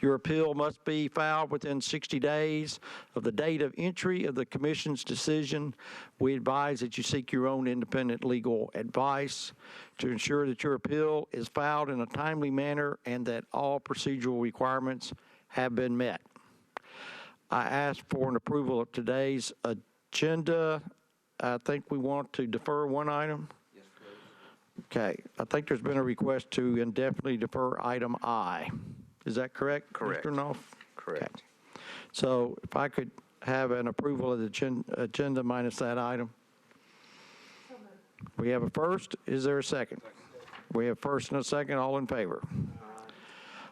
Your appeal must be filed within 60 days of the date of entry of the Commission's decision. We advise that you seek your own independent legal advice to ensure that your appeal is filed in a timely manner and that all procedural requirements have been met. I ask for an approval of today's agenda. I think we want to defer one item. Yes, please. Okay, I think there's been a request to indefinitely defer item I. Is that correct? Correct. Mr. Knopf? Correct. Okay. So if I could have an approval of the agenda minus that item. We have a first. Is there a second? We have first and a second. All in favor?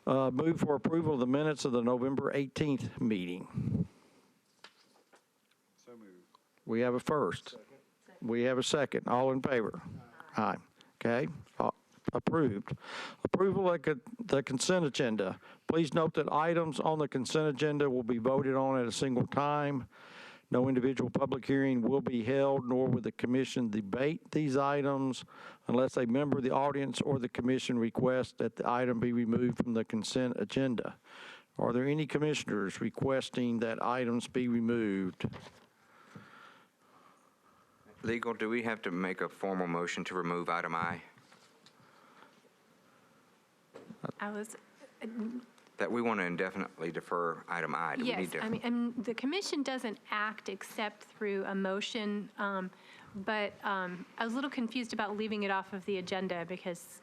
Move for approval of the minutes of the November 18th meeting. So moved. We have a first. Second. We have a second. All in favor? Aye. Okay. Approved. Approval of the consent agenda. Please note that items on the consent agenda will be voted on at a single time. No individual public hearing will be held, nor will the commission debate these items unless a member of the audience or the commission requests that the item be removed from the consent agenda. Are there any commissioners requesting that items be removed? Legal, do we have to make a formal motion to remove item I? That we want to indefinitely defer item I. Do we Yes, need to? I mean, the commission doesn't act except through a motion, but I was a little confused about leaving it off of the agenda because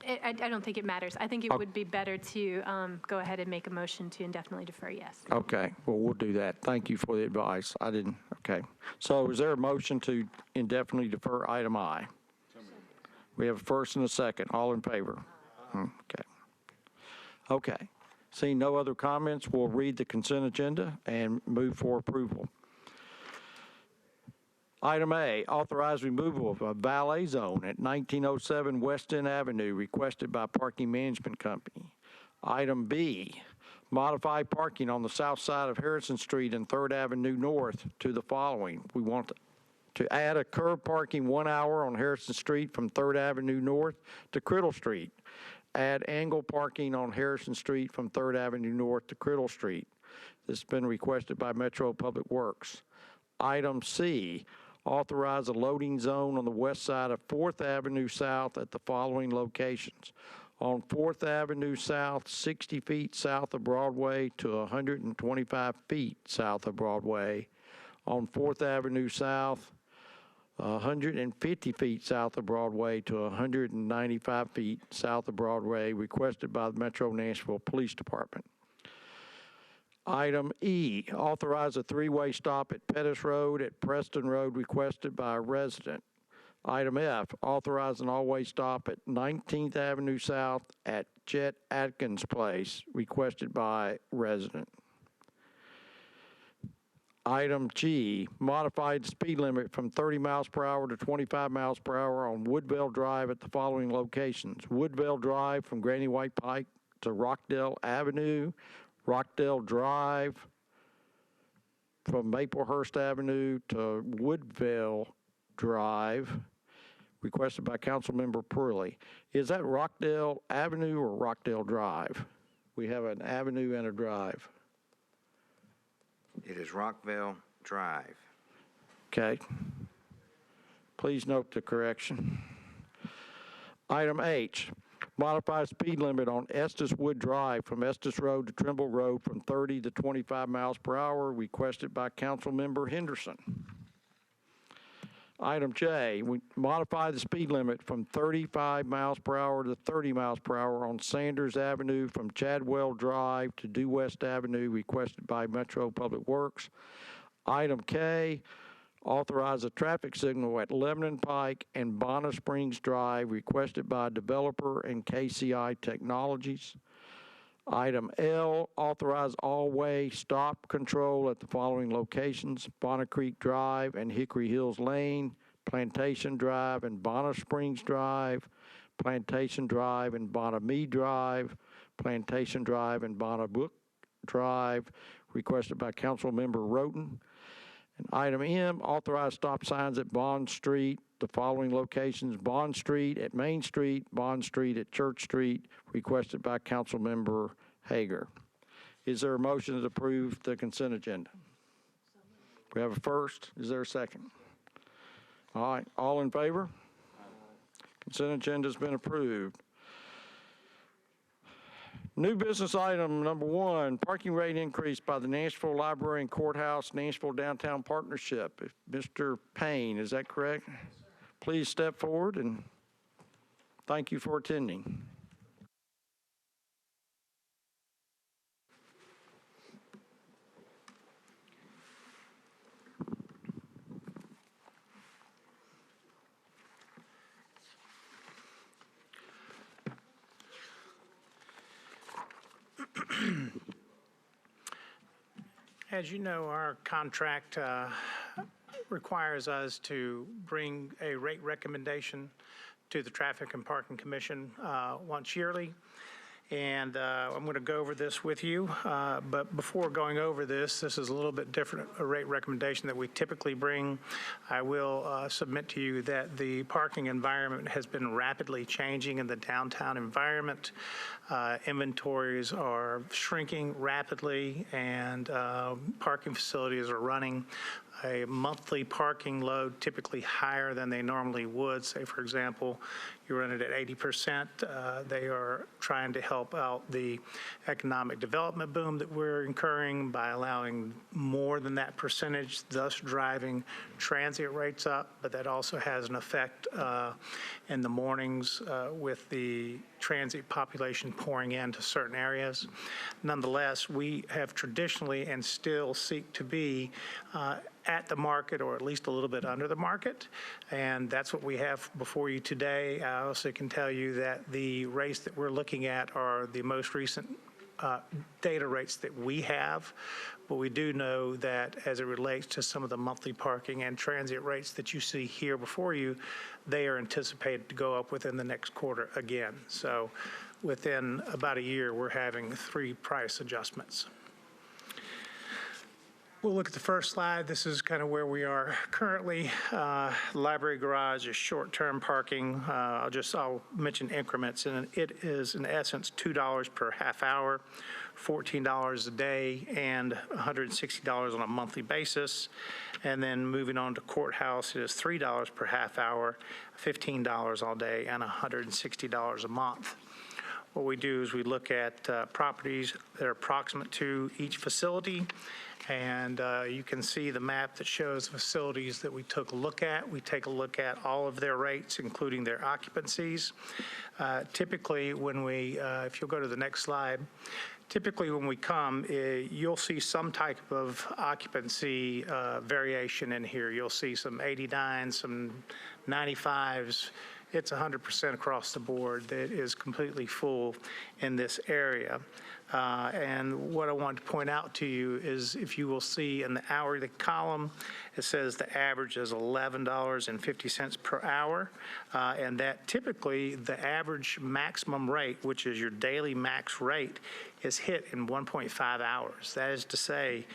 I don't think it matters. I think it would be better to go ahead and make a motion to indefinitely defer, yes. Okay, well, we'll do that. Thank you for the advice. I didn't, okay. So is there a motion to indefinitely defer item I? We have a first and a second. All in favor? Okay. Okay. Seeing no other comments, we'll read the consent agenda and move for approval. Item A, authorize removal of a valet zone at 1907 West End Avenue requested by Parking Management Company. Item B, modify parking on the south side of Harrison Street and 3rd Avenue North to the following. We want to add a curb parking 1 hour on Harrison Street from 3rd Avenue North to Criddle Street. Add angle parking on Harrison Street from 3rd Avenue North to Criddle Street. This has been requested by Metro Public Works. Item C, authorize a loading zone on the west side of 4th Avenue South at the following locations. On 4th Avenue South, 60 feet south of Broadway to 125 feet south of Broadway. On 4th Avenue South, 150 feet south of Broadway to 195 feet south of Broadway, requested by the Metro Nashville Police Department. Item E, authorize a three-way stop at Pettis Road at Preston Road, requested by a resident. Item F, authorize an all-way stop at 19th Avenue South at Chet Atkins Place, requested by resident. Item G, modified speed limit from 30 miles per hour to 25 miles per hour on Woodville Drive at the following locations. Woodville Drive from Granny White Pike to Rockdale Avenue, Rockdale Drive from Maplehurst Avenue to Woodville Drive, requested by Councilmember Purley. Is that Rockdale Avenue or Rockdale Drive? We have an avenue and a drive. It is Rockville Drive. Okay. Please note the correction. Item H, modify speed limit on Estes Wood Drive from Estes Road to Trimble Road from 30 to 25 miles per hour, requested by Councilmember Henderson. Item J, we modify the speed limit from 35 miles per hour to 30 miles per hour on Sanders Avenue from Chadwell Drive to Due West Avenue, requested by Metro Public Works. Item K, authorize a traffic signal at Lebanon Pike and Bonner Springs Drive, requested by developer and KCI Technologies. Item L, authorize all-way stop control at the following locations: Bonner Creek Drive and Hickory Hills Lane, Plantation Drive and Bonner Springs Drive, Plantation Drive and Bonner Mead Drive, Plantation Drive and Bonner Brook Drive, requested by Councilmember Roten. And item M, authorize stop signs at Bond Street, the following locations: Bond Street at Main Street, Bond Street at Church Street, requested by Councilmember Hager. Is there a motion to approve the consent agenda? We have a first. Is there a second? All right, all in favor? Consent agenda's been approved. New business item number 1, parking rate increase by the Nashville Library and Courthouse Nashville Downtown Partnership. Mr. Payne, is that correct? Please step forward and thank you for attending. As you know, our contract requires us to bring a rate recommendation to the Traffic and Parking Commission once yearly. And I'm going to go over this with you. But before going over this is a little bit different a rate recommendation that we typically bring. I will submit to you that the parking environment has been rapidly changing in the downtown environment. Inventories are shrinking rapidly, and parking facilities are running a monthly parking load typically higher than they normally would. Say, for example, you run it at 80%. They are trying to help out the economic development boom that we're incurring by allowing more than that percentage, thus driving transient rates up. But that also has an effect in the mornings with the transient population pouring into certain areas. Nonetheless, we have traditionally and still seek to be at the market, or at least a little bit under the market, and that's what we have before you today. I also can tell you that the rates that we're looking at are the most recent data rates that we have, but we do know that as it relates to some of the monthly parking and transient rates that you see here before you, they are anticipated to go up within the next quarter again. So within about a year, we're having 3 price adjustments. We'll look at the first slide. This is kind of where we are currently. Library garage is short-term parking. I'll mention increments, and it is in essence $2 per half hour, $14 a day, and $160 on a monthly basis. And then moving on to courthouse, it is $3 per half hour, $15 all day, and $160 a month. What we do is we look at properties that are proximate to each facility, and you can see the map that shows facilities that we took a look at. We take a look at all of their rates, including their occupancies. Typically, when we, if you'll go to the next slide, typically when we come, you'll see some type of occupancy variation in here. You'll see some 89s, some 95s. It's 100% across the board that is completely full in this area. And what I want to point out to you is, if you will see in the hourly column, it says the average is $11.50 per hour. And that typically the average maximum rate, which is your daily max rate, is hit in 1.5 hours. That is to say,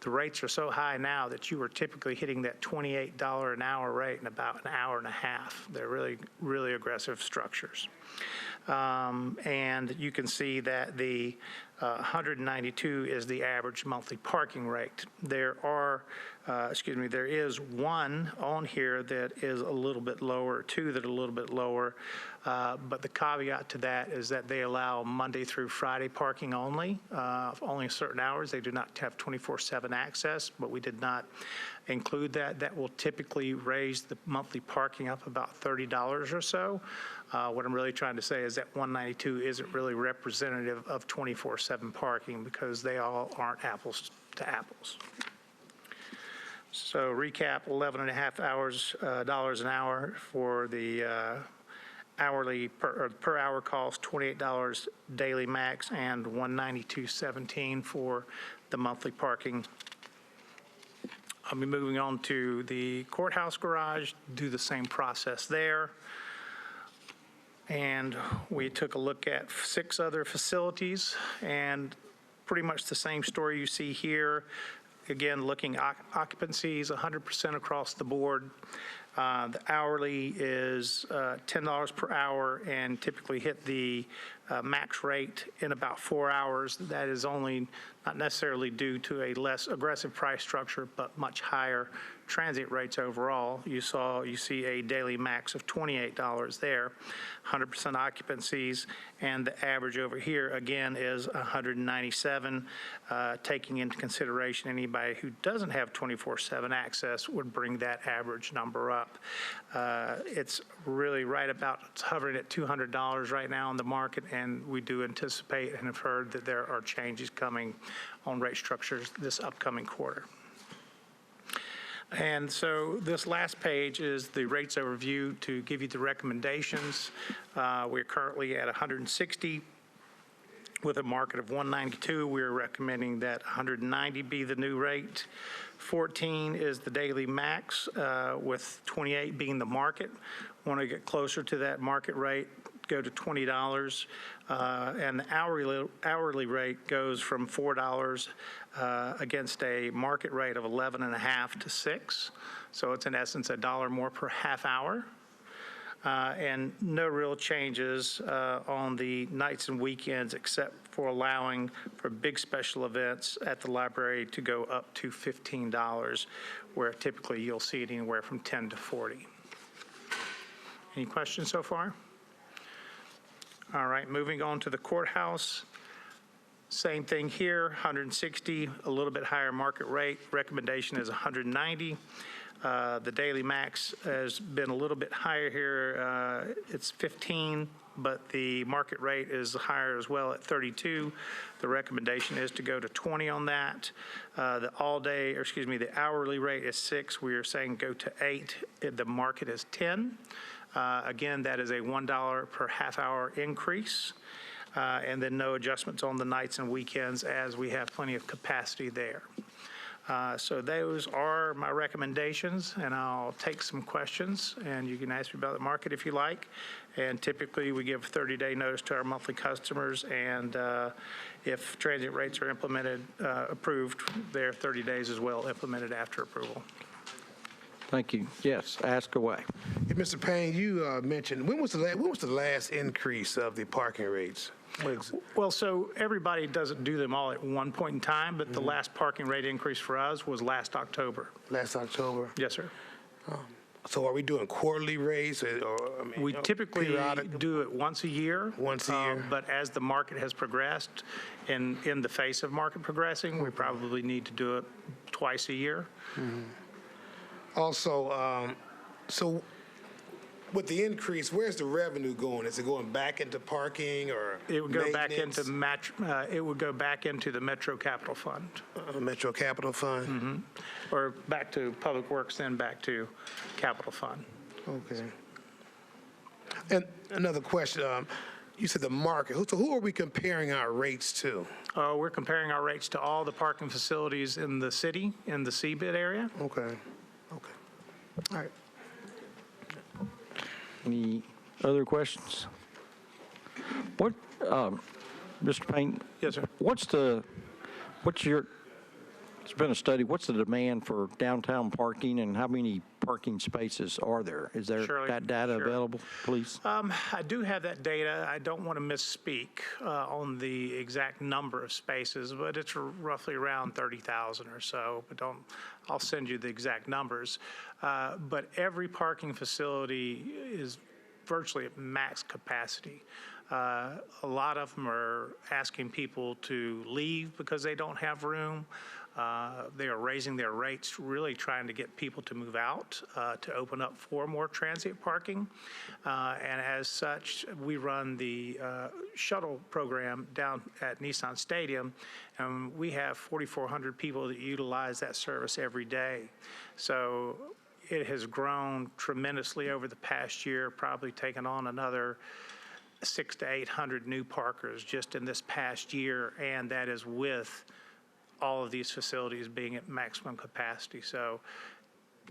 the rates are so high now that you are typically hitting that $28 an hour rate in about an hour and a half. They're really, really aggressive structures. And you can see that the 192 is the average monthly parking rate. There is one on here that is a little bit lower, 2 that are a little bit lower, but the caveat to that is that they allow Monday through Friday parking only certain hours. They do not have 24/7 access, but we did not include that. That will typically raise the monthly parking up about $30 or so. What I'm really trying to say is that 192 isn't really representative of 24/7 parking, because they all aren't apples to apples. So recap, 11.5 dollars an hour for the hourly per hour cost, $28 daily max, and $192.17 for the monthly parking. I'll be moving on to the courthouse garage, do the same process there. And we took a look at 6 other facilities, and pretty much the same story you see here. Again, looking occupancies, 100% across the board. The hourly is $10 per hour and typically hit the max rate in about 4 hours. That is only not necessarily due to a less aggressive price structure, but much higher transit rates overall. You see a daily max of $28 there, 100% occupancies, and the average over here again is 197. Taking into consideration anybody who doesn't have 24/7 access would bring that average number up. It's really right about, it's hovering at $200 right now on the market, and we do anticipate and have heard that there are changes coming on rate structures this upcoming quarter. And so this last page is the rates overview to give you the recommendations. We're currently at 160 with a market of 192. We're recommending that 190 be the new rate. 14 is the daily max, with 28 being the market. Want to get closer to that market rate, go to $20, and the hourly rate goes from $4 against a market rate of 11.5 to 6. So it's in essence $1 more per half hour. And no real changes on the nights and weekends except for allowing for big special events at the library to go up to $15, where typically you'll see it anywhere from 10 to 40. Any questions so far? All right, moving on to the courthouse. Same thing here, 160, a little bit higher market rate. Recommendation is 190. The daily max has been a little bit higher here. It's 15, but the market rate is higher as well at 32. The recommendation is to go to 20 on that. The hourly rate is 6. We are saying go to 8. The market is 10. Again, that is a $1 per half hour increase. And then no adjustments on the nights and weekends as we have plenty of capacity there. So those are my recommendations, and I'll take some questions, and you can ask me about the market if you like. And typically, we give 30-day notice to our monthly customers, and if transient rates are approved, they're 30 days as well implemented after approval. Thank you. Yes, ask away. Hey, Mr. Payne, you mentioned, when was the last increase of the parking rates? Well, so everybody doesn't do them all at one point in time, but the last parking rate increase for us was last October. Last October? Yes, sir. So are we doing quarterly rates We typically periodic? do it once a year. Once a year. But as the market has progressed, in the face of market progressing, we probably need to do it twice a year. Also, so with the increase, where's the revenue going? Is it going back into parking or It would go back maintenance? into the Metro Capital Fund, Metro Capital Fund? or back to Public Works, then back to Capital Fund. Okay. And another question, you said the market. So who are we comparing our rates to? We're comparing our rates to all the parking facilities in the city, in the CBID area. Okay. All right. Any other questions? What, Mr. Payne? Yes, sir. It's been a study, what's the demand for downtown parking and how many parking spaces are there? Is there Surely, that data sure. available, please? I do have that data. I don't want to misspeak on the exact number of spaces, but it's roughly around 30,000 or so. But I'll send you the exact numbers. But every parking facility is virtually at max capacity. A lot of them are asking people to leave because they don't have room. They are raising their rates, really trying to get people to move out, to open up for more transient parking. And as such, we run the Shuttle program down at Nissan Stadium, and we have 4,400 people that utilize that service every day. So it has grown tremendously over the past year, probably taken on another 600 to 800 new parkers just in this past year, and that is with all of these facilities being at maximum capacity. So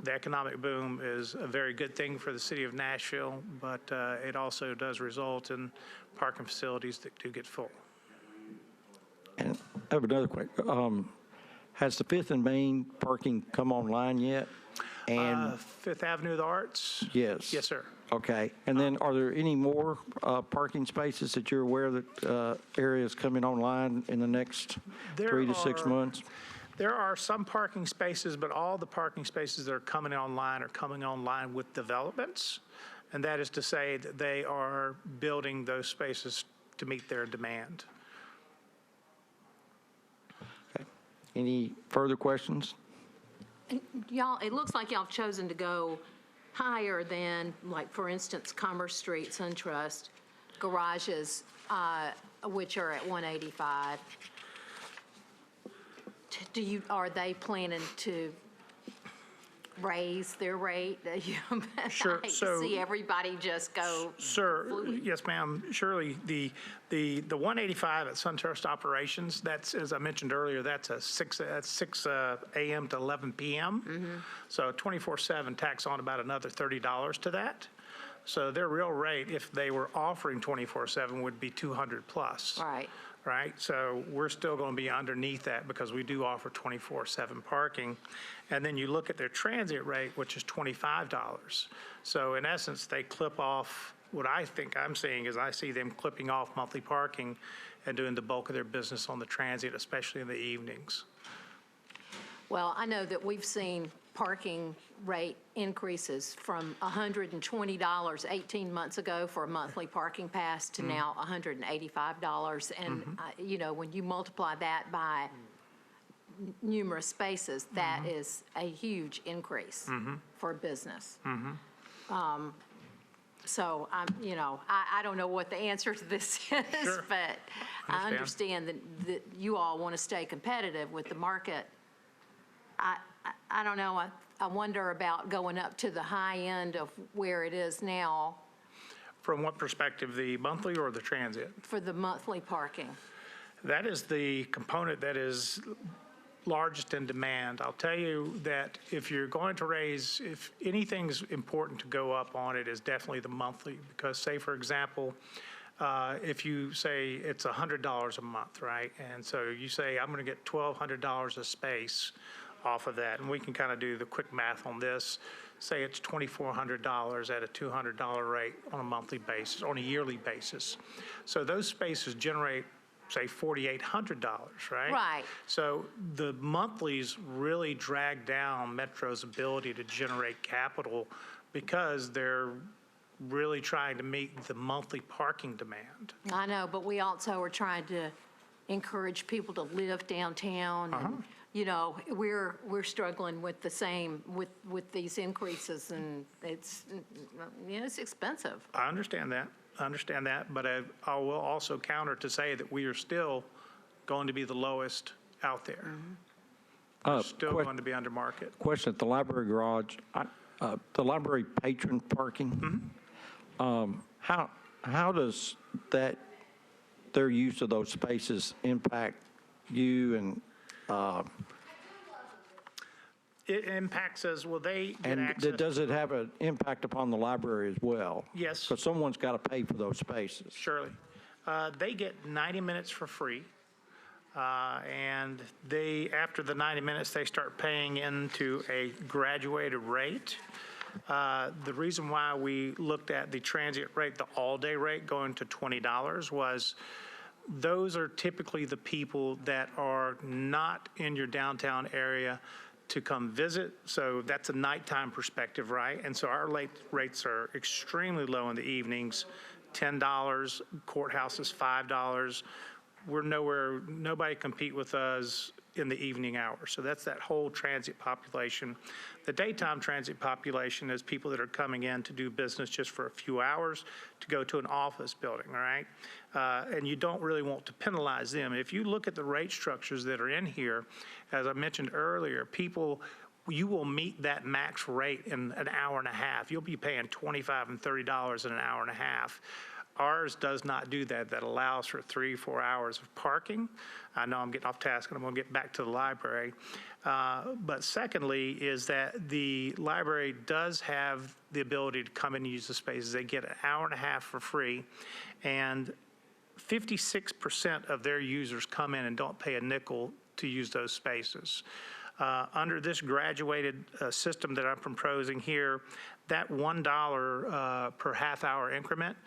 the economic boom is a very good thing for the city of Nashville, but it also does result in parking facilities that do get full. And I have another question. Has the Fifth and Main parking come online yet? And, Fifth Avenue of the Arts? yes. Yes, sir. Okay. And then are there any more parking spaces that you're aware that areas coming online in the next There 3 to 6 are- months? There are some parking spaces, but all the parking spaces that are coming online with developments. And that is to say that they are building those spaces to meet their demand. Any further questions? Y'all, it looks like y'all have chosen to go higher than, like, for instance, Commerce Street, SunTrust, garages, which are at 185. Are they planning to raise their rate? Sure, I hate so- to see everybody just go. Sir, fluid. yes, ma'am. Surely, the 185 at SunTrust Operations, that's, as I mentioned earlier, that's 6 a.m. to 11 p.m. So 24/7 tacks on about another $30 to that. So their real rate, if they were offering 24/7, would be 200 plus. Right. Right? So we're still going to be underneath that because we do offer 24/7 parking. And then you look at their transit rate, which is $25. So in essence, they clip off, what I think I'm seeing is I see them clipping off monthly parking and doing the bulk of their business on the transit, especially in the evenings. Well, I know that we've seen parking rate increases from $120 18 months ago for a monthly parking pass to now $185. And, you know, when you multiply that by numerous spaces, that is a huge increase for a business. So you know, I don't know what the answer to this is, Sure. but I understand that you all want to stay competitive with the market. I don't know, I wonder about going up to the high end of where it is now From what perspective, the monthly or the transit? for the monthly parking. That is the component that is largest in demand. I'll tell you that if you're going to raise, if anything's important to go up on it, is definitely the monthly. Because say, for example, if you say it's $100 a month, right? And so you say, I'm going to get $1,200 a space off of that. And we can kind of do the quick math on this. Say it's $2,400 at a $200 rate on a monthly basis, on a yearly basis. So those spaces generate, say, $4,800, right? Right. So the monthlies really drag down Metro's ability to generate capital because they're really trying to meet the monthly parking demand. I know, but we also are trying to encourage people to live downtown. And, you know, we're struggling with the same, with these increases, and it's, you know, it's expensive. I understand that, but I will also counter to say that we are still going to be the lowest out there. We're still going to be under market. Question at the library garage, the library patron parking, how does that, their use of those spaces impact you and It impacts us, well, they get access. does it have an impact upon the library as well? Yes. Because someone's got to pay for those spaces. Surely. They get 90 minutes for free. And they, after the 90 minutes, they start paying into a graduated rate. The reason why we looked at the transit rate, the all-day rate, going to $20 was those are typically the people that are not in your downtown area to come visit. So that's a nighttime perspective, right? And so our late rates are extremely low in the evenings, $10, courthouse is $5. We're nowhere, nobody compete with us in the evening hours. So that's that whole transit population. The daytime transit population is people that are coming in to do business just for a few hours to go to an office building, all right? And you don't really want to penalize them. If you look at the rate structures that are in here, as I mentioned earlier, people, you will meet that max rate in an hour and a half. You'll be paying $25 and $30 in an hour and a half. Ours does not do that. That allows for 3-4 hours of parking. I know I'm getting off task and I'm going to get back to the library. But secondly is that the library does have the ability to come and use the spaces. They get an hour and a half for free, and 56% of their users come in and don't pay a nickel to use those spaces. Under this graduated system that I'm proposing here, that $1 per half-hour increment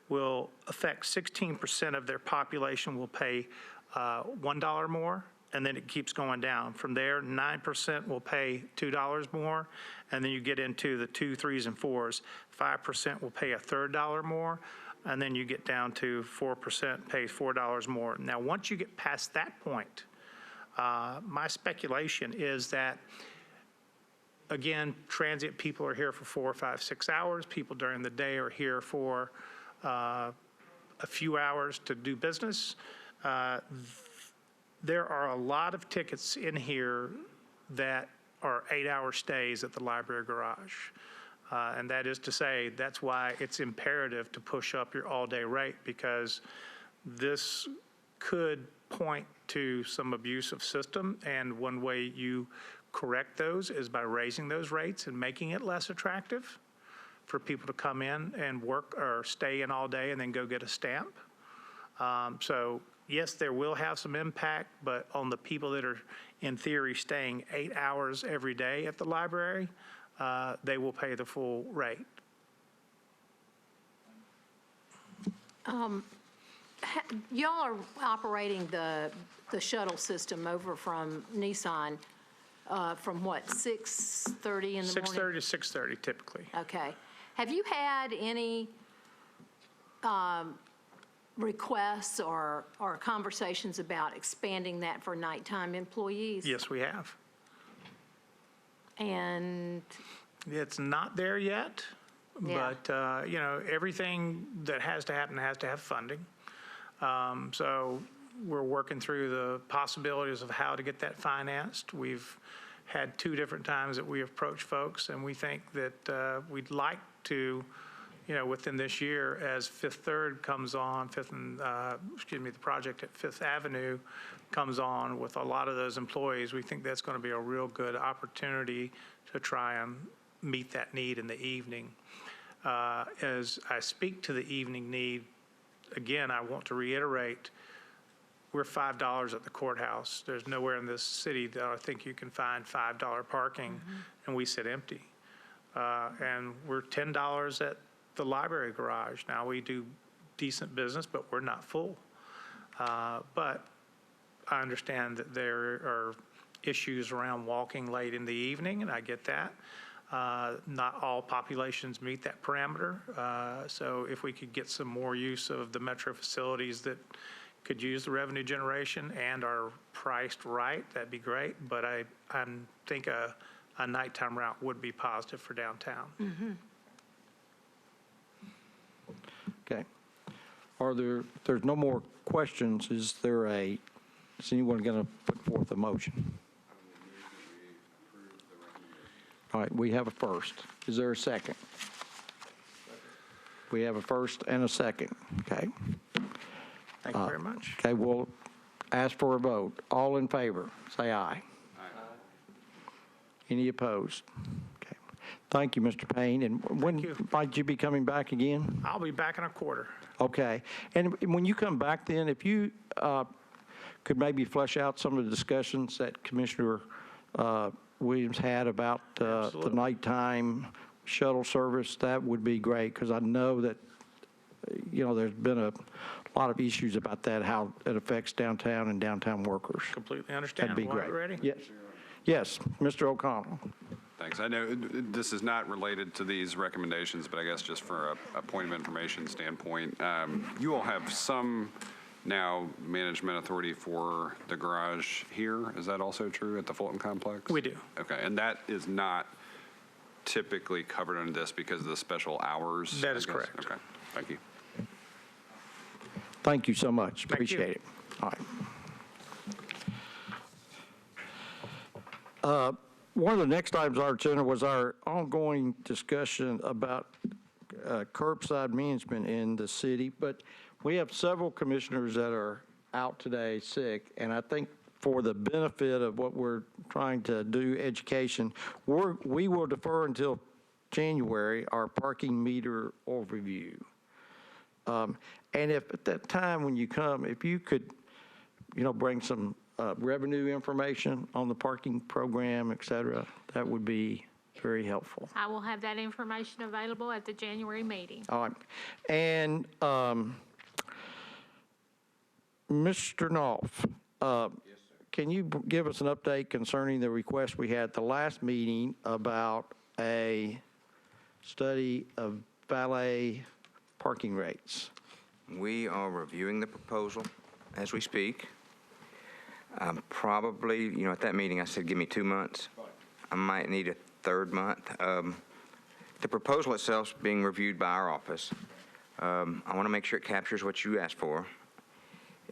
will affect 16% of their population will pay $1 more, and then it keeps going down. From there, 9% will pay $2 more, and then you get into the 2, 3s, and 4s. 5% will pay a third dollar more, and then you get down to 4% pays $4 more. Now, once you get past that point, my speculation is that, again, transient people are here for 4, 5, 6 hours. People during the day are here for a few hours to do business. There are a lot of tickets in here that are 8-hour stays at the library garage. And that is to say, that's why it's imperative to push up your all-day rate, because this could point to some abusive system, and one way you correct those is by raising those rates and making it less attractive for people to come in and work or stay in all day and then go get a stamp. So yes, there will have some impact, but on the people that are in theory staying 8 hours every day at the library, they will pay the full rate. Y'all are operating the shuttle system over from Nissan from what, 6:30 in the morning? 6:30 to 6:30 typically. Okay. Have you had any requests or conversations about expanding that for nighttime employees? Yes, we have. And It's not there yet, Yeah. but, everything that has to happen has to have funding. So we're working through the possibilities of how to get that financed. We've had 2 different times that we approached folks, and we think that we'd like to, within this year, as Fifth Third comes on, the project at Fifth Avenue comes on with a lot of those employees, we think that's going to be a real good opportunity to try and meet that need in the evening. As I speak to the evening need, again, I want to reiterate, we're $5 at the courthouse. There's nowhere in this city that I think you can find $5 parking, and we sit empty. And we're $10 at the library garage. Now, we do decent business, but we're not full. But I understand that there are issues around walking late in the evening, and I get that. Not all populations meet that parameter. So if we could get some more use of the metro facilities that could use the revenue generation and are priced right, that'd be great. But I think a nighttime route would be positive for downtown. Okay. There's no more questions. Is anyone going to put forth a motion? All right, we have a first. Is there a second? We have a first and a second. Okay. Thank you very much. Okay, we'll ask for a vote. All in favor, say aye. Any opposed? Okay. Thank you, Mr. Payne. And when you. might you be coming back again? I'll be back in a quarter. Okay. And when you come back then, if you could maybe flesh out some of the discussions that Commissioner Williams had about the Absolutely. nighttime shuttle service, that would be great, because I know that, there's been a lot of issues about that, how it affects downtown and downtown workers. Completely understand. That'd be Well, great. ready? Yes. Yes, Mr. O'Connell. Thanks. I know this is not related to these recommendations, but I guess just for a point of information standpoint, you all have some now management authority for the garage here. Is that also true at the Fulton Complex? We do. Okay, and that is not typically covered under this because of the special hours? That is I guess? correct. Okay, thank you. Thank you so much. Thank you. Appreciate it. All right. One of the next items on our agenda was our ongoing discussion about curbside management in the city, but we have several commissioners that are out today sick, and I think for the benefit of what we're trying to do, education, we will defer until January our parking meter overview. And if at that time when you come, if you could, bring some revenue information on the parking program, et cetera, that would be very helpful. I will have that information available at the January meeting. All right. And Mr. Knopf, can you give us an update concerning the request we had at the last meeting about a study of valet parking rates? We are reviewing the proposal as we speak. Probably, at that meeting, I said, give me 2 months. I might need a third month. The proposal itself is being reviewed by our office. I want to make sure it captures what you asked for.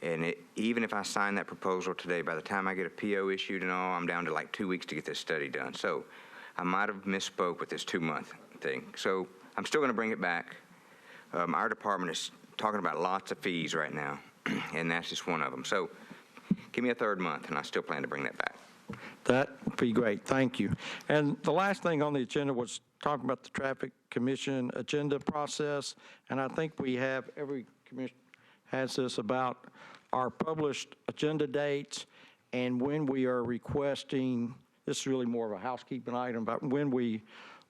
And even if I sign that proposal today, by the time I get a PO issued and all, I'm down to like 2 weeks to get this study done. So I might have misspoke with this 2-month thing. So I'm still going to bring it back. Our department is talking about lots of fees right now, and that's just one of them. So give me a third month, and I still plan to bring that back. That would be great. Thank you. And the last thing on the agenda was talking about the Traffic Commission agenda process. And I think we have, every commission has this about our published agenda dates and when we are requesting, this is really more of a housekeeping item, but when we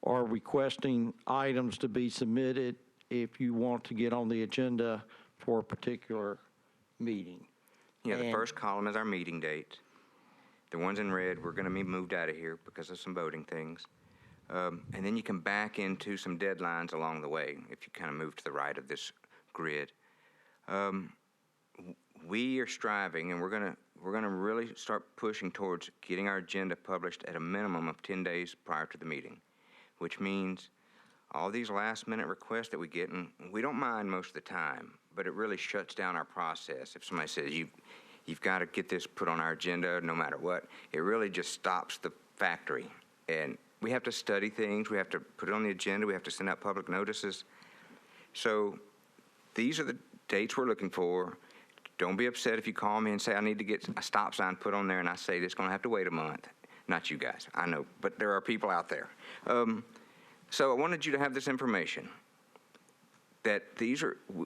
are requesting items to be submitted if you want to get on the agenda for a particular meeting. Yeah, the And- first column is our meeting date. The ones in red, we're going to be moved out of here because of some voting things. And then you can back into some deadlines along the way if you kind of move to the right of this grid. We are striving, and we're going to really start pushing towards getting our agenda published at a minimum of 10 days prior to the meeting, which means all these last-minute requests that we get, and we don't mind most of the time, but it really shuts down our process. If somebody says, you've got to get this put on our agenda no matter what, it really just stops the factory. And we have to study things. We have to put it on the agenda. We have to send out public notices. So these are the dates we're looking for. Don't be upset if you call me and say, I need to get a stop sign put on there, and I say, it's going to have to wait a month. Not you guys, I know, but there are people out there. So I wanted you to have this information, that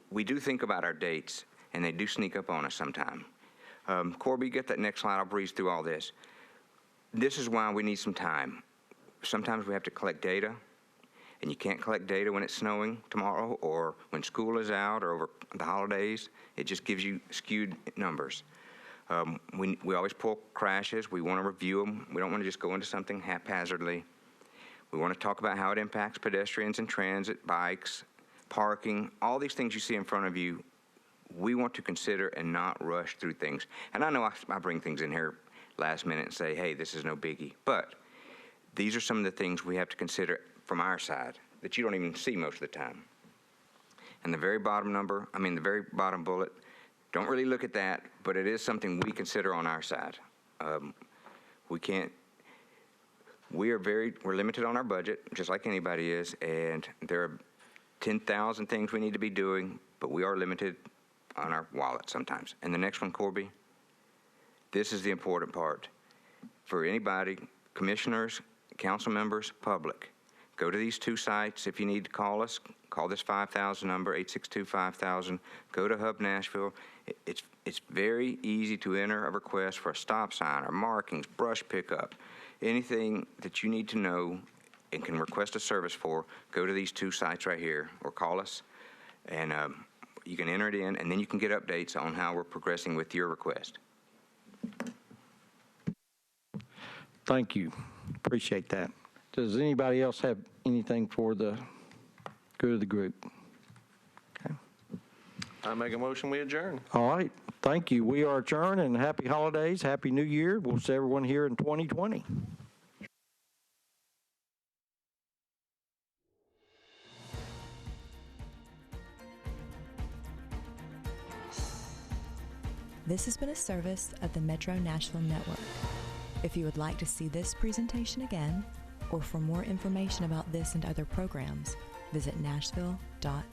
we do think about our dates, and they do sneak up on us sometime. Corby, get that next slide. I'll breeze through all this. This is why we need some time. Sometimes we have to collect data, and you can't collect data when it's snowing tomorrow or when school is out or over the holidays. It just gives you skewed numbers. We always pull crashes. We want to review them. We don't want to just go into something haphazardly. We want to talk about how it impacts pedestrians and transit, bikes, parking, all these things you see in front of you. We want to consider and not rush through things. And I know I bring things in here last minute and say, hey, this is no biggie. But these are some of the things we have to consider from our side that you don't even see most of the time. And the very bottom the very bottom bullet, don't really look at that, but it is something we consider on our side. We're limited on our budget, just like anybody is, and there are 10,000 things we need to be doing, but we are limited on our wallet sometimes. And the next one, Corby, this is the important part. For anybody, commissioners, council members, public, go to these 2 sites. If you need to call us, call this 5000 number, 862-5000. Go to Hub Nashville. It's very easy to enter a request for a stop sign or markings, brush pickup, anything that you need to know and can request a service for. Go to these 2 sites right here or call us, and you can enter it in, and then you can get updates on how we're progressing with your request. Thank you. Appreciate that. Does anybody else have anything for the good of the group? Okay. I make a motion, we adjourn. All right. Thank you. We are adjourned, and happy holidays. Happy New Year. We'll see everyone here in 2020. This has been a service of the Metro Nashville Network. If you would like to see this presentation again, or for more information about this and other programs, visit nashville.gov.